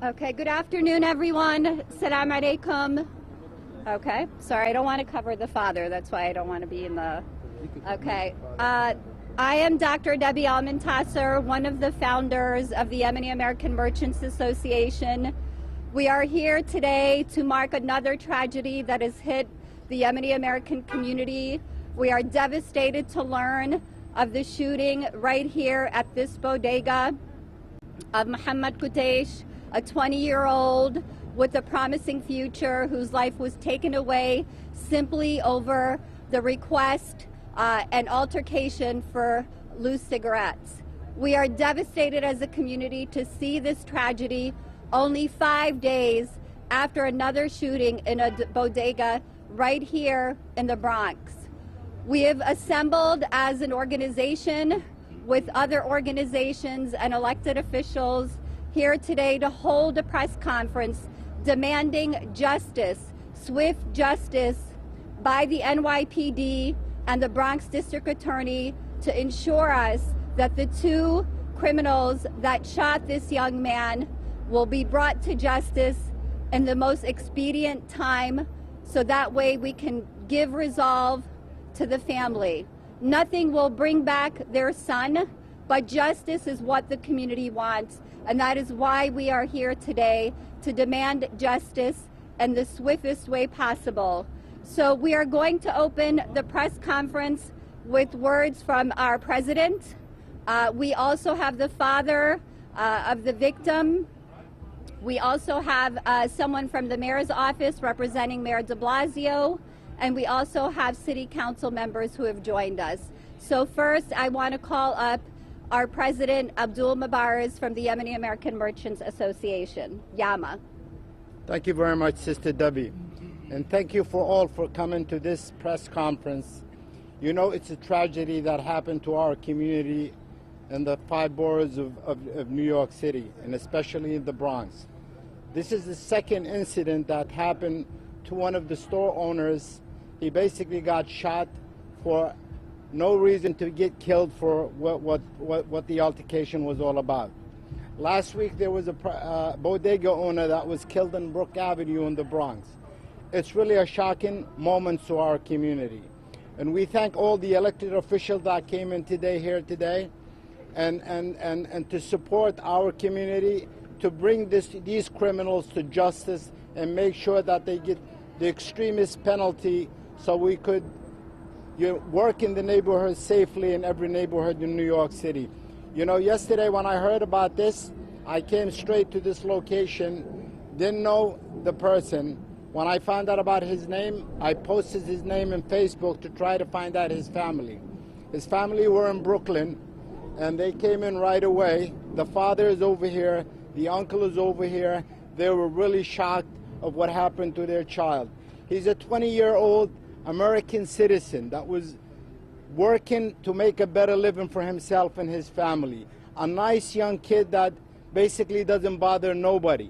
Okay, good afternoon, everyone. Salam alaikum. Okay, sorry, I don't want to cover the father. That's why I don't want to be in the... Okay. I am Dr. Debbie Almontasser, one of the founders of the Yemeni-American Merchants Association. We are here today to mark another tragedy that has hit the Yemeni-American community. We are devastated to learn of the shooting right here at this bodega of Muhammad Qutaish, a 20-year-old with a promising future whose life was taken away simply over the request and altercation for loose cigarettes. We are devastated as a community to see this tragedy only 5 days after another shooting in a bodega right here in the Bronx. We have assembled as an organization with other organizations and elected officials here today to hold a press conference demanding justice, swift justice by the NYPD and the Bronx District Attorney to ensure us that the two criminals that shot this young man will be brought to justice in the most expedient time, so that way we can give resolve to the family. Nothing will bring back their son, but justice is what the community wants, and that is why we are here today to demand justice in the swiftest way possible. So we are going to open the press conference with words from our president. We also have the father of the victim. We also have someone from the mayor's office representing Mayor de Blasio, and we also have city council members who have joined us. So first, I want to call up our president, Abdul Mubarak, from the Yemeni-American Merchants Association. Yama. Thank you very much, Sister Debbie. And thank you for all for coming to this press conference. You know, it's a tragedy that happened to our community in the 5 boroughs of New York City, and especially in the Bronx. This is the second incident that happened to one of the store owners. He basically got shot for no reason to get killed for what the altercation was all about. Last week there was a bodega owner that was killed in Brook Avenue in the Bronx. It's really a shocking moment to our community. And we thank all the elected officials that came in here today and to support our community, to bring these criminals to justice and make sure that they get the extremist penalty so we could work in the neighborhood safely in every neighborhood in New York City. You know, yesterday when I heard about this, I came straight to this location, didn't know the person. When I found out about his name, I posted his name on Facebook to try to find out his family. His family were in Brooklyn, and they came in right away. The father is over here, the uncle is over here. They were really shocked of what happened to their child. He's a 20-year-old American citizen that was working to make a better living for himself and his family. A nice young kid that basically doesn't bother nobody.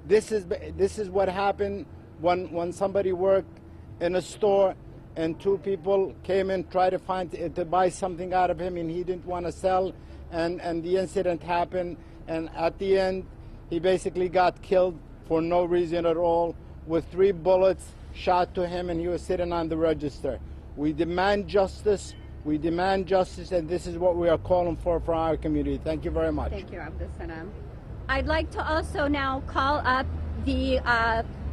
This is what happened when somebody worked in a store and 2 people came in, tried to buy something out of him, and he didn't want to sell, and the incident happened, and at the end he basically got killed for no reason at all with 3 bullets shot to him, and he was sitting on the register. We demand justice. We demand justice, and this is what we are calling for our community. Thank you very much. Thank you, Abdul Salam. I'd like to also now call up the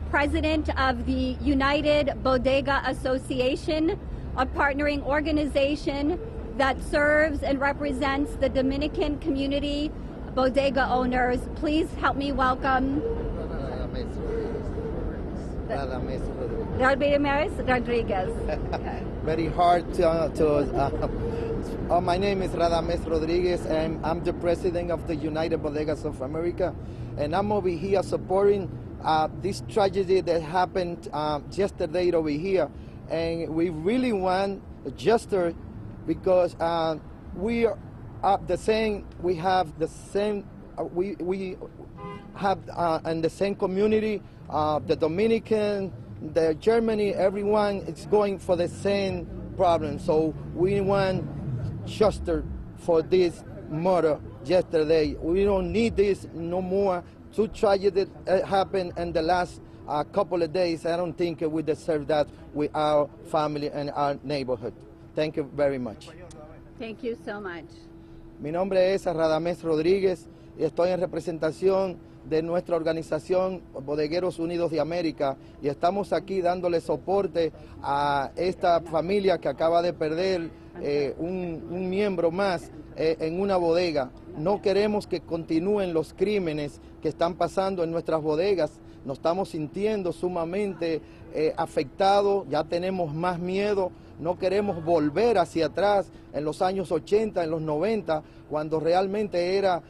president of the United Bodega Association, a partnering organization that serves and represents the Dominican community bodega owners. Please help me welcome Adonis Rodriguez. Okay. Very hard my name is Adonis Rodriguez, and I'm the president of the United Bodegas of America, and I'm over here supporting this tragedy that happened yesterday over here, and we really want justice because we are the same. We have the same. We have in the same community, the Dominican, the Germany, everyone is going for the same problem. So we want justice for this murder yesterday. We don't need this no more two tragedies happened in the last couple of days. I don't think we deserve that with our family and our neighborhood. Thank you very much. Thank you so much. Mi nombre es Adonis Rodriguez y estoy en representación de nuestra organización Bodegueros Unidos de América y estamos aquí dándole soporte a esta familia que acaba de perder un miembro más en una bodega. No queremos que continúen los crímenes que están pasando en nuestras bodegas. Nos estamos sintiendo sumamente afectados, ya tenemos más miedo. No queremos volver hacia atrás en los años 80, en los 90, cuando realmente era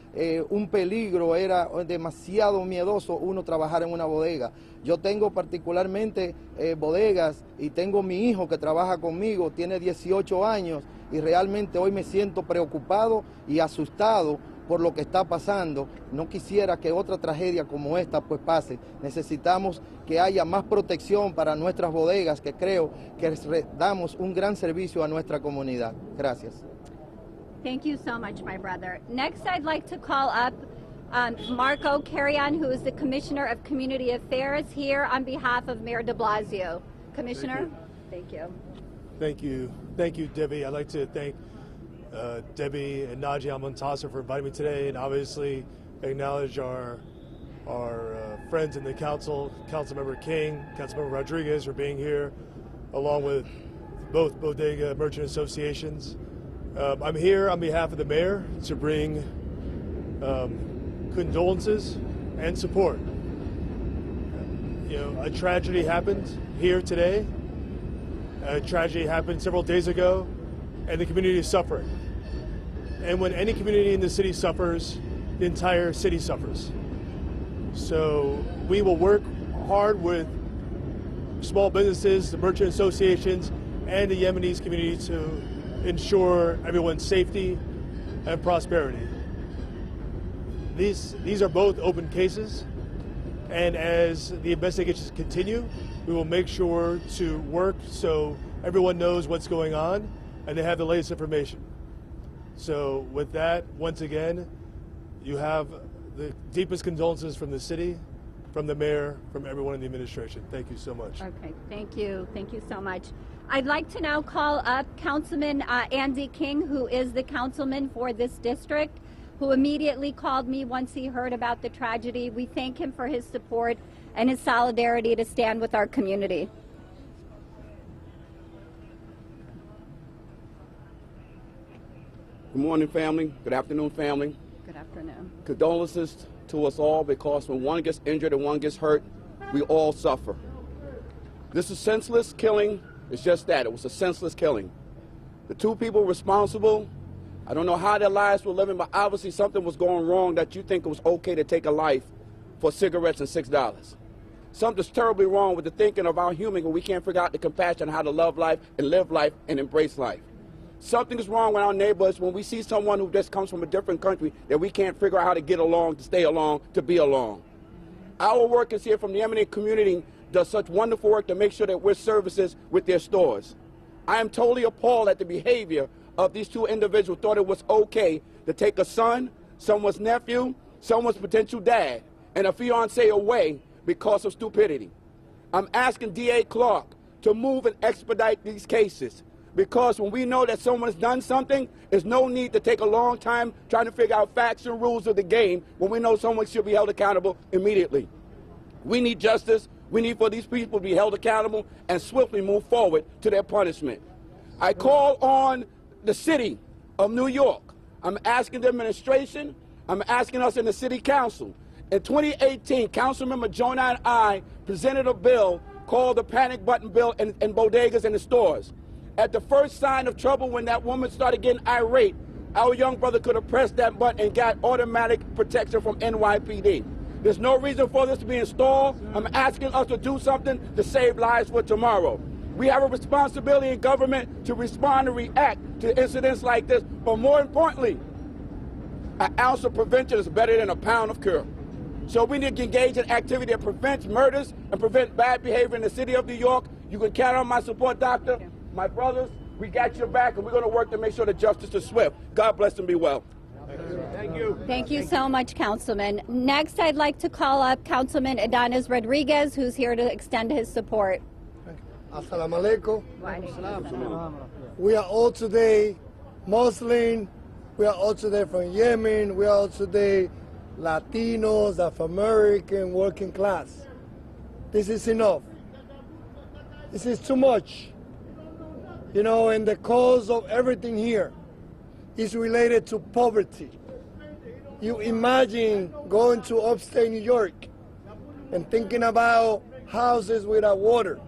un peligro, era demasiado miedoso uno trabajar en una bodega. Yo tengo particularmente bodegas y tengo mi hijo que trabaja conmigo, tiene 18 años y realmente hoy me siento preocupado y asustado por lo que está pasando. No quisiera que otra tragedia como esta pues pase. Necesitamos que haya más protección para nuestras bodegas, que creo que damos un gran servicio a nuestra comunidad. Gracias. Thank you so much, my brother. Next, I'd like to call up Marco Carrion, who is the Commissioner of Community Affairs, here on behalf of Mayor de Blasio. Commissioner? Thank you. Thank you. Thank you, Debbie. I'd like to thank Debbie and Najee Al-Muntasser for inviting me today, and obviously acknowledge our friends in the council, Councilmember King, Councilmember Rodriguez for being here, along with both bodega merchant associations. I'm here on behalf of the mayor to bring condolences and support. You know, a tragedy happened here today. A tragedy happened several days ago, and the community is suffering. And when any community in the city suffers, the entire city suffers. So we will work hard with small businesses, the merchant associations, and the Yemenis community to ensure everyone's safety and prosperity. These are both open cases, and as the investigations continue, we will make sure to work so everyone knows what's going on and they have the latest information. So with that, once again, you have the deepest condolences from the city, from the mayor, from everyone in the administration. Thank you so much. Okay, thank you. Thank you so much. I'd like to now call up Councilman Andy King, who is the councilman for this district, who immediately called me once he heard about the tragedy. We thank him for his support and his solidarity to stand with our community. Good morning, family. Good afternoon, family. Good afternoon. Condolences to us all, because when one gets injured and one gets hurt, we all suffer. This is senseless killing. It's just that. It was a senseless killing. The two people responsible, I don't know how their lives were living, but obviously something was going wrong that you think it was okay to take a life for cigarettes and $6. Something's terribly wrong with the thinking of our human when we can't figure out the compassion, how to love life and live life and embrace life. Something is wrong with our neighbors when we see someone who just comes from a different country that we can't figure out how to get along, to stay along, to be along. Our workers here from the Yemeni community does such wonderful work to make sure that we're services with their stores. I am totally appalled at the behavior of these two individuals. Thought it was okay to take a son, someone's nephew, someone's potential dad, and a fiance away because of stupidity. I'm asking DA Clark to move and expedite these cases, because when we know that someone has done something, there's no need to take a long time trying to figure out facts and rules of the game when we know someone should be held accountable immediately. We need justice. We need for these people to be held accountable and swiftly move forward to their punishment. I call on the city of New York. I'm asking the administration. I'm asking us in the city council. In 2018, Councilmember Jonah and I presented a bill called the Panic Button Bill in bodegas and the stores. At the first sign of trouble, when that woman started getting irate, our young brother could have pressed that button and got automatic protection from NYPD. There's no reason for this to be installed. I'm asking us to do something to save lives for tomorrow. We have a responsibility in government to respond and react to incidents like this, but more importantly, an ounce of prevention is better than a pound of cure. So we need to engage in activity that prevents murders and prevent bad behavior in the city of New York. You can count on my support, Doctor. My brothers, we got your back, and we're going to work to make sure that justice is swift. God bless and be well. Thank you so much, Councilman. Next, I'd like to call up Councilman Adonis Rodriguez, who's here to extend his support. Assalamu alaikum. We are all today Muslim, we are all today from Yemen, we are all today Latinos, Afro-American, working class. This is enough. This is too much. You know, and the cause of everything here is related to poverty. You imagine going to upstate New York and thinking about houses without water.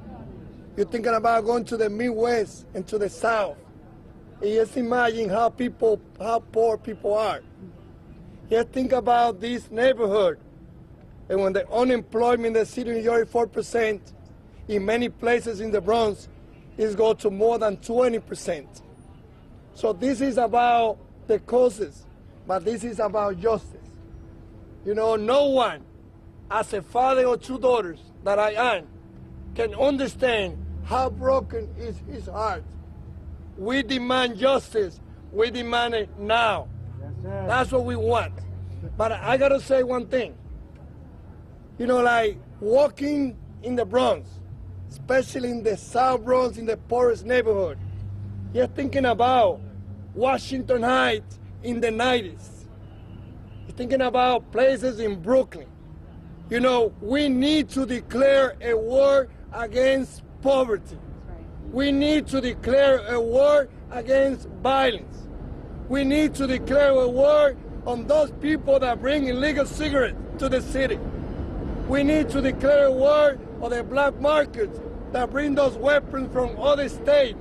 You're thinking about going to the Midwest and to the South. And just imagine how poor people are. Just think about this neighborhood. And when the unemployment in the city of New York is 4%, in many places in the Bronx, it's go to more than 20%. So this is about the causes, but this is about justice. You know, no one, as a father of two daughters that I am, can understand how broken is his heart. We demand justice. We demand it now. Yes, that's what we want. But I gotta say one thing. You know, like walking in the Bronx, especially in the South Bronx, in the poorest neighborhood, you're thinking about Washington Heights in the 90s. You're thinking about places in Brooklyn. You know, we need to declare a war against poverty. We need to declare a war against violence. We need to declare a war on those people that bring illegal cigarettes to the city. We need to declare a war on the black markets that bring those weapons from other states,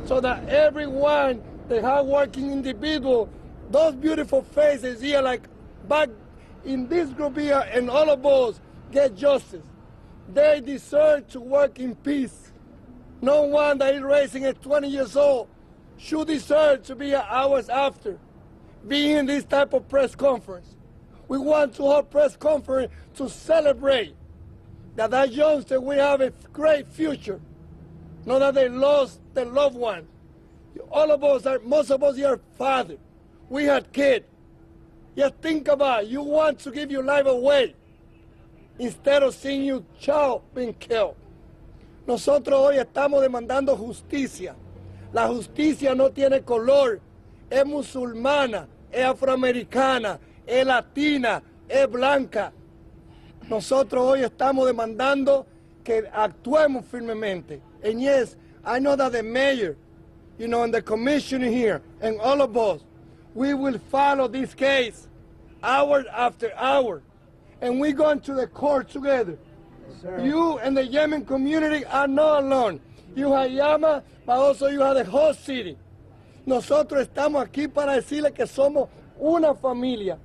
so that everyone, the hardworking individual, those beautiful faces here, like back in this group here, and all of us get justice. They deserve to work in peace. No one that is raising at 20 years old should deserve to be hours after being in this type of press conference. We want to hold press conference to celebrate that youngster will have a great future. Not that they lost their loved one. All of us, most of us here are fathers. We had kids. Just think about it. You want to give your life away instead of seeing your child being killed. Nosotros hoy estamos demandando justicia. La justicia no tiene color. Es musulmana, es afroamericana, es latina, es blanca. Nosotros hoy estamos demandando que actuemos firmemente. And yes, I know that the mayor, you know, and the commissioner here, and all of us, we will follow this case hour after hour. And we're going to the court together. Yes, you and the Yemen community are not alone. You have Yama, but also you have the whole city. Nosotros estamos aquí para decirle que somos una familia,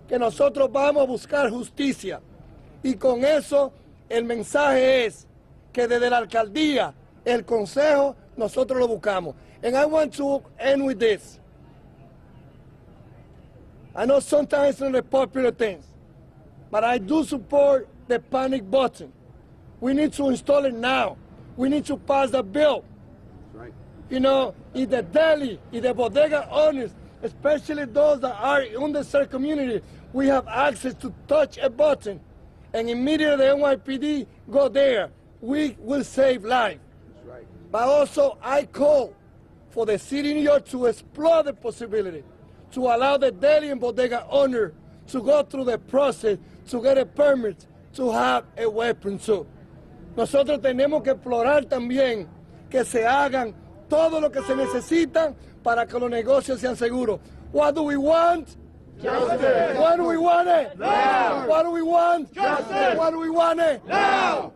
que nosotros vamos a buscar justicia. Y con eso el mensaje es que desde la alcaldía, el consejo, nosotros lo buscamos. And I want to end with this. I know sometimes it's not the popular things, but I do support the panic button. We need to install it now. We need to pass the bill. That's right. You know, in the deli, in the bodega owners, especially those that are in underserved community, we have access to touch a button, and immediately the NYPD go there. We will save lives. That's right. But also, I call for the city of New York to explore the possibility to allow the deli and bodega owner to go through the process to get a permit to have a weapon too. Nosotros tenemos que explorar también que se hagan todo lo que se necesita para que los negocios sean seguros. What do we want? Justice. What do we want it? Now. What do we want? Justice. What do we want it? Now.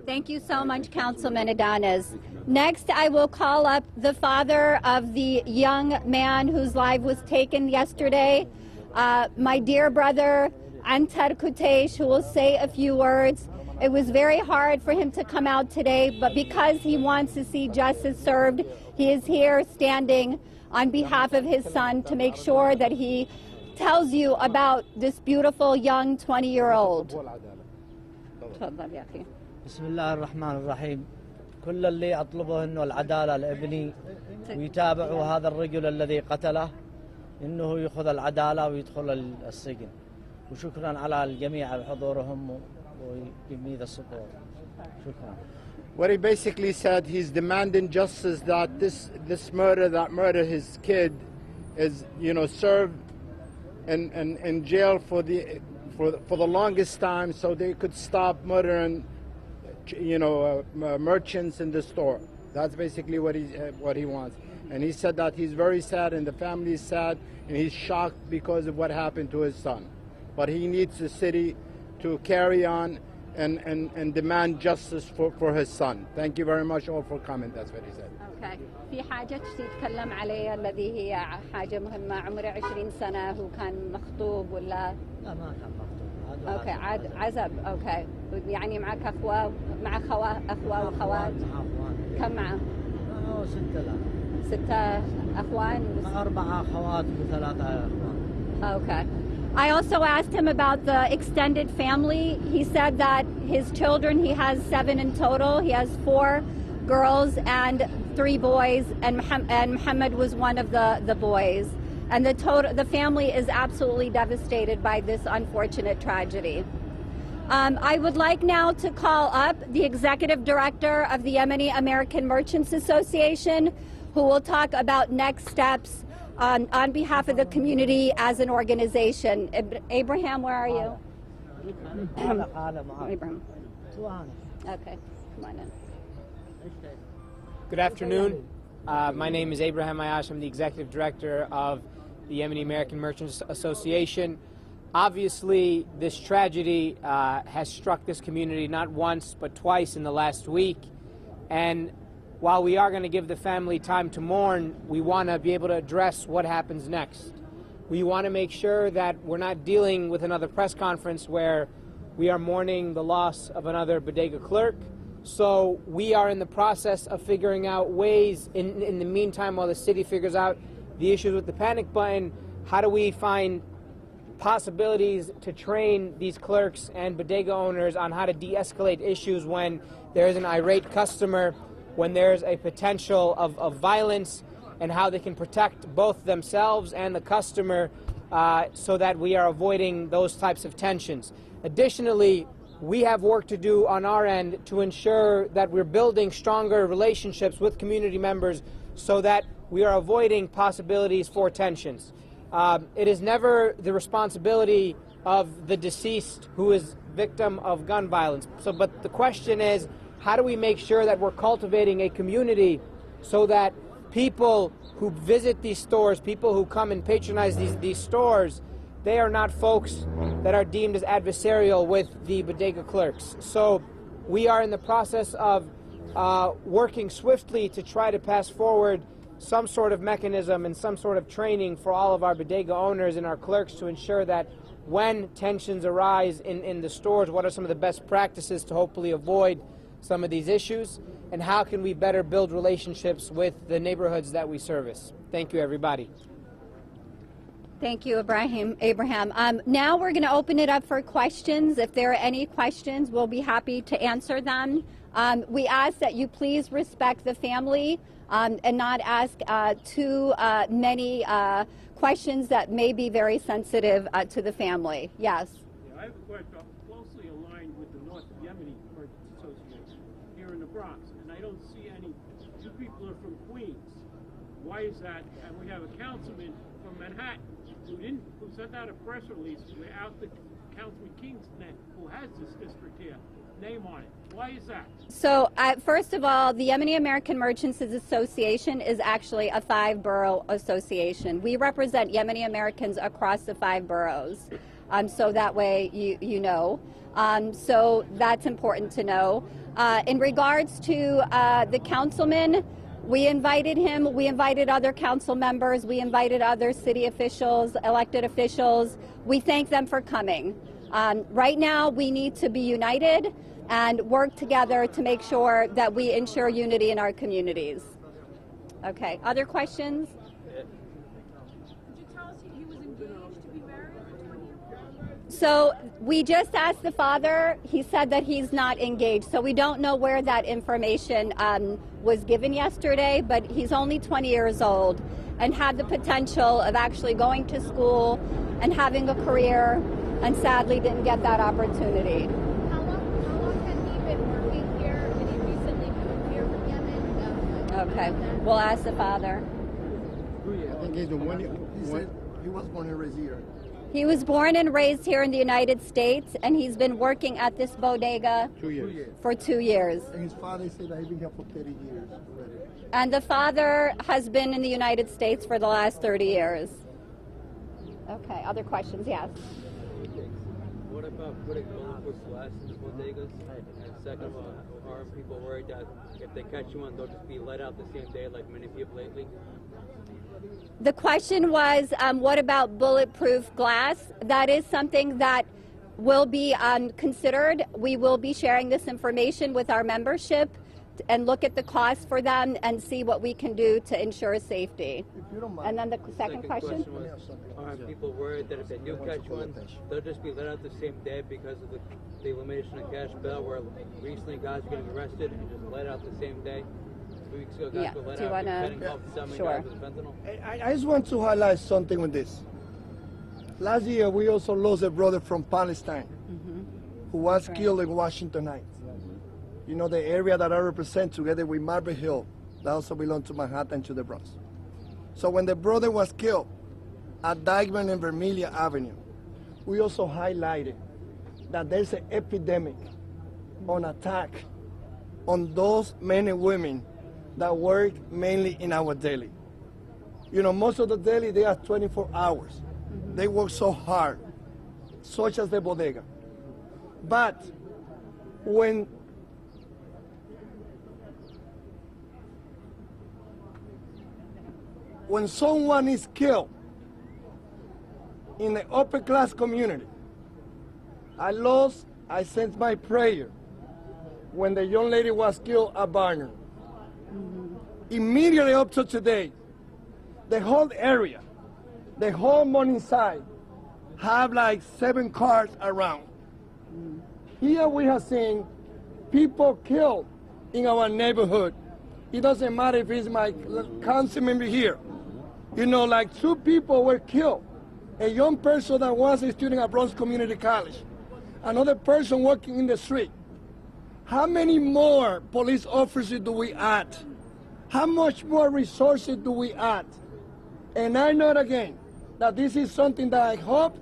Thank you so much, Councilman Adonis. Next, I will call up the father of the young man whose life was taken yesterday, my dear brother, Untitled Chapter, who will say a few words. It was very hard for him to come out today, but because he wants to see justice served, he is here standing on behalf of his son to make sure that he tells you about this beautiful young 20-year-old. بسم الله الرحمن الرحيم. كل اللي أطلبه إنه العدالة لابني ويتابعوا هذا الرجل الذي قتله إنه يأخذ العدالة ويدخل السجن. وشكرا على الجميع بحضورهم و give me the support. شكرا. What he basically said, he's demanding justice that this murder that murdered his kid is, served in jail for the longest time, so they could stop murdering, merchants in the store. That's basically what he wants. And he said that he's very sad, and the family is sad, and he's shocked because of what happened to his son. But he needs the city to carry on and demand justice for his son. Thank you very much all for coming. That's what he said. Okay. في حاجة تتكلم عليها الذي هي حاجة مهمة. عمره 20 سنة، هو كان مخطوب ولا؟ لا ما كان مخطوب. اوكي عزب. اوكي. يعني معك اخوة اخوة وخوات؟ كم معه؟ 6 أخوان. 4 أخوات و3 أخوان. Okay. I also asked him about the extended family. He said that his children, he has 7 in total. He has 4 girls and 3 boys, and Muhammad was one of the boys. And the family is absolutely devastated by this unfortunate tragedy. I would like now to call up the executive director of the Yemeni-American Merchants Association, who will talk about next steps on behalf of the community as an organization. Abraham, where are you? Abraham. Okay, come on in. Good afternoon. My name is Abraham Ayash. I'm the executive director of the Yemeni-American Merchants Association. Obviously, this tragedy has struck this community not once but twice in the last week. And while we are going to give the family time to mourn, we want to be able to address what happens next. We want to make sure that we're not dealing with another press conference where we are mourning the loss of another bodega clerk. So we are in the process of figuring out ways, in the meantime, while the city figures out the issues with the panic button, how do we find possibilities to train these clerks and bodega owners on how to de-escalate issues when there is an irate customer, when there's a potential of violence, and how they can protect both themselves and the customer so that we are avoiding those types of tensions. Additionally, we have work to do on our end to ensure that we're building stronger relationships with community members so that we are avoiding possibilities for tensions. It is never the responsibility of the deceased who is victim of gun violence. But the question is, how do we make sure that we're cultivating a community so that people who visit these stores, people who come and patronize these stores, they are not folks that are deemed as adversarial with the bodega clerks. So we are in the process of working swiftly to try to pass forward some sort of mechanism and some sort of training for all of our bodega owners and our clerks to ensure that when tensions arise in the stores, what are some of the best practices to hopefully avoid some of these issues, and how can we better build relationships with the neighborhoods that we service. Thank you, everybody. Thank you, Abraham. Now we're going to open it up for questions. If there are any questions, we'll be happy to answer them. We ask that you please respect the family and not ask too many questions that may be very sensitive to the family. Yes? Yeah, I have a question. I'm closely aligned with the North Yemeni Merchants Association here in the Bronx, and I don't see any. 2 people are from Queens. Why is that? And we have a councilman from Manhattan who sent out a press release without the Councilman King's name, who has this district here, name on it. Why is that? So, first of all, the Yemeni-American Merchants Association is actually a 5-borough association. We represent Yemeni Americans across the 5 boroughs. So that way you know. So that's important to know. In regards to the councilman, we invited him, we invited other council members, we invited other city officials, elected officials. We thank them for coming. Right now, we need to be united and work together to make sure that we ensure unity in our communities. Okay, other questions? Could you tell us he was engaged to be married for 20 years? So we just asked the father. He said that he's not engaged. So we don't know where that information was given yesterday, but he's only 20 years old. and had the potential of actually going to school and having a career, and sadly didn't get that opportunity. How long has he been working here? Did he recently move here from Yemen? Okay, we'll ask the father. I think he's the one. He was born and raised here. He was born and raised here in the United States, and he's been working at this bodega 2 years. for 2 years. And his father said that he's been here for 30 years already. And the father has been in the United States for the last 30 years. Okay, other questions? Yes. What about putting bulletproof glass in the bodegas? And second of all, are people worried that if they catch one, they'll just be let out the same day like many people lately? The question was, what about bulletproof glass? That is something that will be considered. We will be sharing this information with our membership and look at the cost for them and see what we can do to ensure safety. If you don't mind. And then the second question? was, aren't people worried that if they do catch one, they'll just be let out the same day because of the elimination of cash bail, where recently guys are getting arrested and just let out the same day? 2 weeks ago, guys Yeah. were let Do you out wanna- depending off so many Sure. guys with fentanyl. I just want to highlight something with this. Last year, we also lost a brother from Palestine who was killed in Washington Heights. You know, the area that I represent together with Marble Hill, that also belongs to Manhattan, to the Bronx. So when the brother was killed at Dyckman and Vermilion Avenue, we also highlighted that there's an epidemic on attack on those men and women that work mainly in our deli. You know, most of the deli, they are 24 hours. They work so hard, such as the bodega. But when someone is killed in the upper class community, I sent my prayer when the young lady was killed at Barner. Immediately up to today, the whole area, the whole Morningside, have like 7 cars around. Here we have seen people killed in our neighborhood. It doesn't matter if it's my councilman here. You know, like 2 people were killed. A young person that was a student at Bronx Community College. Another person working in the street. How many more police officers do we add? How much more resources do we add? And I know again that this is something that I hope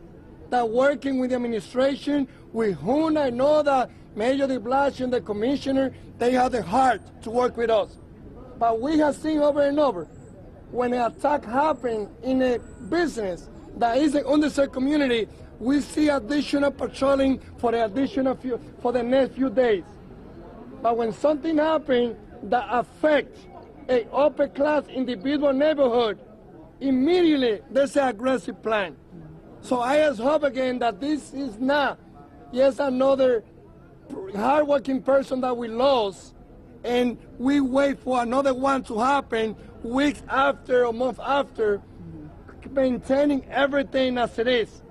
that working with the administration, with whom I know that Mayor de Blasio and the commissioner, they have the heart to work with us. But we have seen over and over, when an attack happens in a business that is an underserved community, we see additional patrolling for the next few days. But when something happens that affects an upper class individual neighborhood, immediately there's an aggressive plan. So I just hope again that this is not just another hardworking person that we lost, and we wait for another one to happen weeks after or months after, maintaining everything as it is.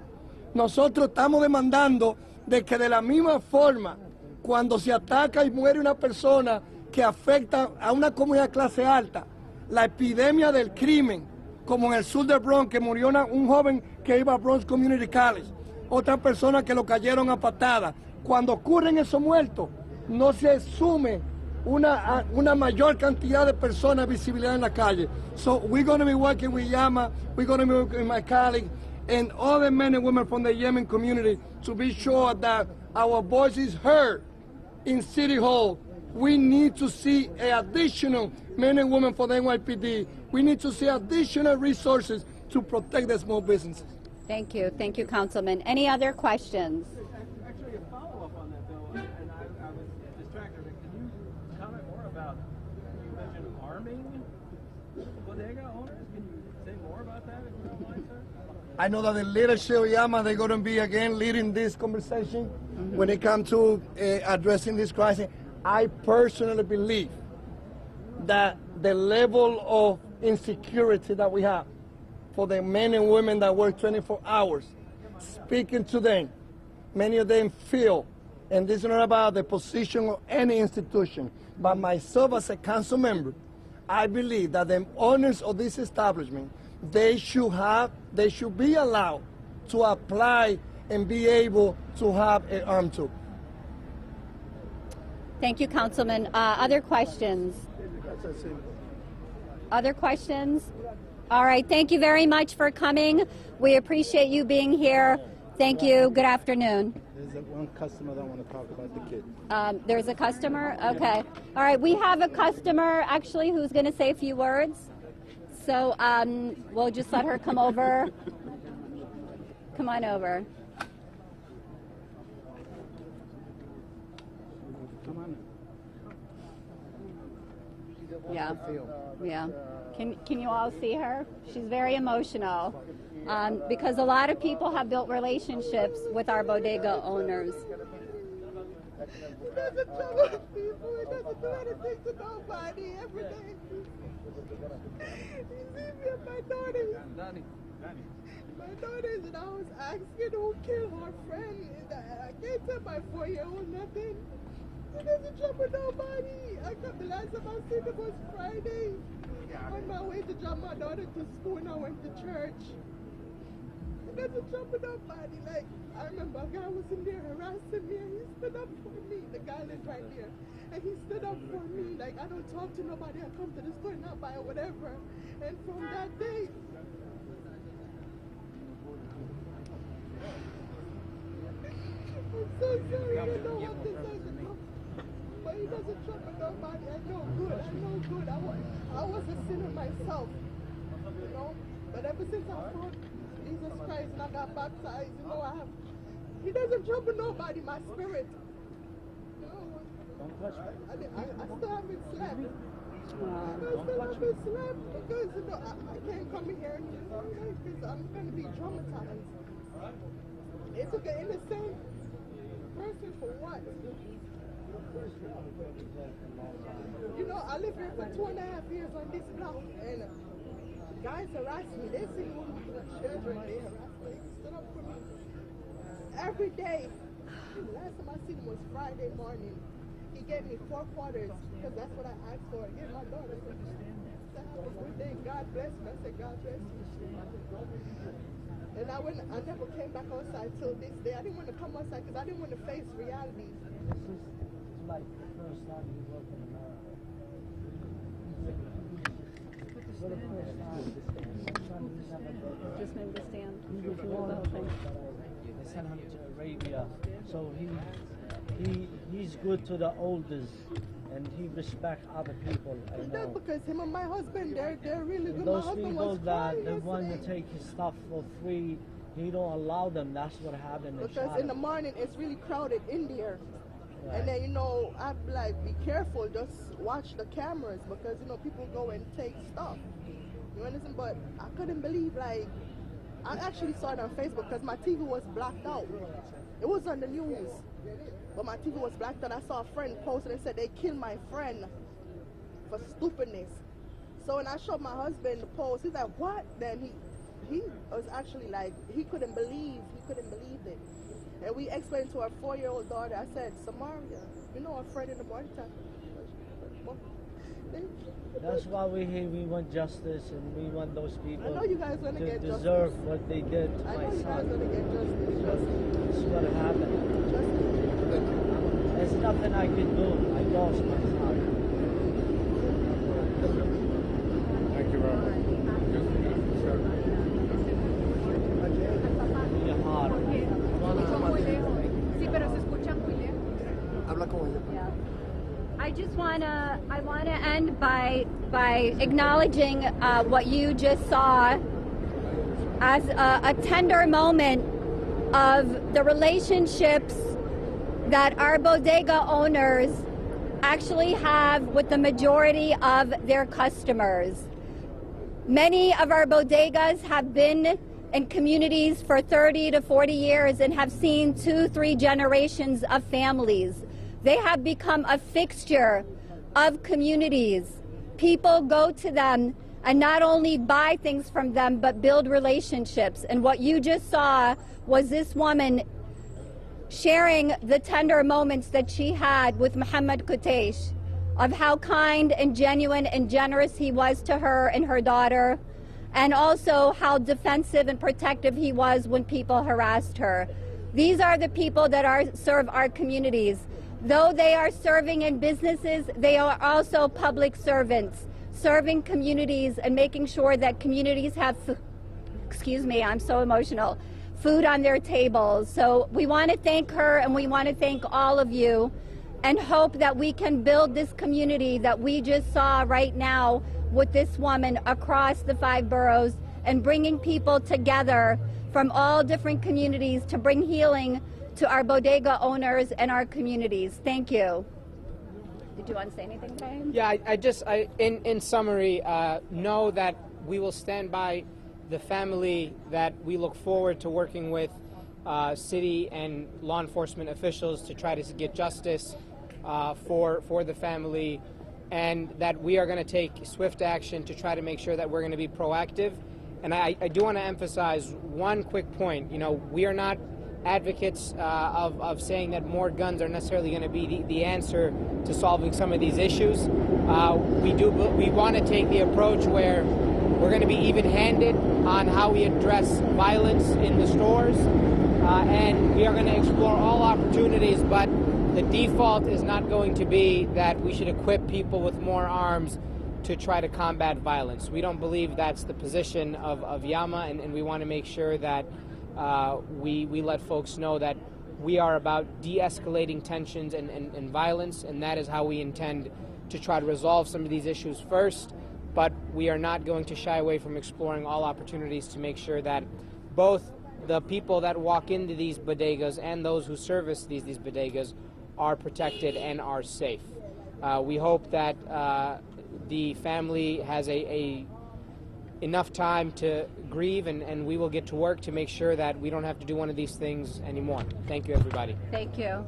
Nosotros estamos demandando de que de la misma forma, cuando se ataca y muere una persona que afecta a una comunidad de clase alta, la epidemia del crimen, como en el sur de Bronx, que murió un joven que iba a Bronx Community College, otra persona que lo cayeron a patadas. Cuando ocurren esos muertos, no se asume una mayor cantidad de personas visibilidad en la calle. So we're going to be working with Yama, we're going to be working with my colleagues, and other men and women from the Yemen community to be sure that our voice is heard in City Hall. We need to see additional men and women for the NYPD. We need to see additional resources to protect the small businesses. Thank you. Thank you, Councilman. Any other questions? Actually, a follow-up on that, though, and I was distracted. Can you comment more about, you mentioned arming bodega owners? Can you say more about that, if you don't mind, sir? I know that the leadership of Yama, they're going to be again leading this conversation when it comes to addressing this crisis. I personally believe that the level of insecurity that we have for the men and women that work 24 hours, speaking to them, many of them feel, and this is not about the position of any institution, but myself as a council member, I believe that the owners of this establishment, they should be allowed to apply and be able to have an arm too. Thank you, Councilman. Other questions? Other questions? All right, thank you very much for coming. We appreciate you being here. Thank you. Good afternoon. There's one customer that want to talk about the kid. There's a customer? Okay. All right, we have a customer actually who's going to say a few words. So we'll just let her come over. Come on over. Come on. Yeah. Yeah. Can you all see her? She's very emotional because a lot of people have built relationships with our bodega owners. He doesn't trouble people. He doesn't do anything to nobody every day. He's even my daughters. My daughters, and I was asking who killed her friend. I can't tell my 4-year-old nothing. He doesn't trouble nobody. The last time I seen him was Friday. On my way to drop my daughter to school, and I went to church. He doesn't trouble nobody. Like, I remember a guy was in there harassing me, and he stood up for me. The guy lived right there. And he stood up for me. Like, I don't talk to nobody. I come to the store and I buy whatever. And from that day, I'm so sorry. I don't know what this is. But he doesn't trouble nobody. I know good. I was a sinner myself, you know. But ever since I found Jesus Christ and I got baptized, you know, he doesn't trouble nobody, my spirit. You know, I still haven't slept. Because, you know, I can't come in here because I'm going to be traumatized. It's an innocent person for what? You know, I lived here for 2.5 years on this block, and guys harass me. They see me with children, they harass me. They stood up for me every day. Last time I seen him was Friday morning. He gave me 4 quarters because that's what I asked for. He gave my daughter. I said, have a good day. God bless me. I said, God bless you. And I never came back outside till this day. I didn't want to come outside because I didn't want to face reality. Like the first time you work in America. For the first time. Just understand. He was born they sent him to Arabia. So he's good to the elders and he respects other people. I know. Because him and my husband, they're really good. Those my husband people was that they want to take his stuff for free, he don't allow them. That's what happened. Because in the morning it's really crowded in there. Right. And then, you know, I'd be like, be careful, just watch the cameras because, you know, people go and take stuff. You understand? But I couldn't believe, like, I actually saw it on Facebook because my TV was blacked out. It was on the news, but my TV was blacked out. I saw a friend post and said they killed my friend for stupidness. So when I showed my husband the post, he's like, what? Then he was actually like, he couldn't believe it. And we explained to our 4-year-old daughter, I said, Samaria, you know our friend in the morning time. That's why we're here. We want justice and we want those people I know you guys want to get deserve justice. what they did to I my know you guys son. want to get justice. That's what happened. There's nothing I can do. I lost my son. Thank you very much. I just wanna end by acknowledging what you just saw as a tender moment of the relationships that our bodega owners actually have with the majority of their customers. Many of our bodegas have been in communities for 30 to 40 years and have seen 2-3 generations of families. They have become a fixture of communities. People go to them and not only buy things from them, but build relationships. And what you just saw was this woman sharing the tender moments that she had with Muhammad Qutesh, of how kind and genuine and generous he was to her and her daughter, and also how defensive and protective he was when people harassed her. These are the people that serve our communities. Though they are serving in businesses, they are also public servants, serving communities and making sure that communities have, excuse me, I'm so emotional, food on their tables. So we want to thank her, and we want to thank all of you, and hope that we can build this community that we just saw right now with this woman across the 5 boroughs, and bringing people together from all different communities to bring healing to our bodega owners and our communities. Thank you. Did you want to say anything, Brian? Yeah, in summary, know that we will stand by the family, that we look forward to working with city and law enforcement officials to try to get justice for the family, and that we are going to take swift action to try to make sure that we're going to be proactive. And I do want to emphasize one quick point. You know, we are not advocates of saying that more guns are necessarily going to be the answer to solving some of these issues. We want to take the approach where we're going to be even-handed on how we address violence in the stores, and we are going to explore all opportunities, but the default is not going to be that we should equip people with more arms to try to combat violence. We don't believe that's the position of Yama, and we want to make sure that we let folks know that we are about de-escalating tensions and violence, and that is how we intend to try to resolve some of these issues first. But we are not going to shy away from exploring all opportunities to make sure that both the people that walk into these bodegas and those who service these bodegas are protected and are safe. We hope that the family has enough time to grieve, and we will get to work to make sure that we don't have to do one of these things anymore. Thank you, everybody. Thank you.